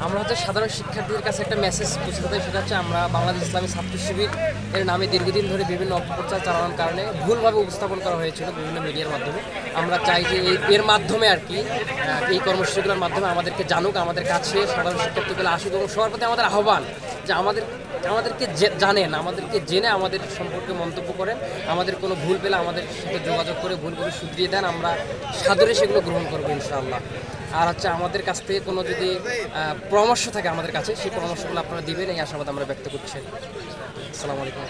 আমরা হচ্ছে সাধারণ শিক্ষার্থীদের কাছে একটা মেসেজ পৌঁছে দেয়, সেটা হচ্ছে আমরা বাংলাদেশ ইসলামী ছাত্র শিবির এর নামে দীর্ঘদিন ধরে বিভিন্ন অপপ্রচার চালানোর কারণে ভুলভাবে উপস্থাপন করা হয়েছিল বিভিন্ন মিডিয়ার মাধ্যমে। আমরা চাই যে এর মাধ্যমে আর কি এই কর্মসূচিগুলোর মাধ্যমে আমাদেরকে জানুক, আমাদের কাছে সাধারণ শিক্ষার্থীগুলো আসুক, এবং সবার প্রতি আমাদের আহ্বান যে আমাদেরকে জানেন, আমাদেরকে জেনে আমাদের সম্পর্কে মন্তব্য করেন, আমাদের কোনো ভুল পেলে আমাদের সাথে যোগাযোগ করে ভুলগুলো শুধরিয়ে দেন, আমরা সাদরে সেগুলো গ্রহণ করবো ইনশাআল্লাহ। আর হচ্ছে আমাদের কাছ থেকে কোনো যদি পরামর্শ থাকে আমাদের কাছে, সেই পরামর্শগুলো আপনারা দিবেন, এই আশাবাদ আমরা ব্যক্ত করছি। আসসালামু আলাইকুম।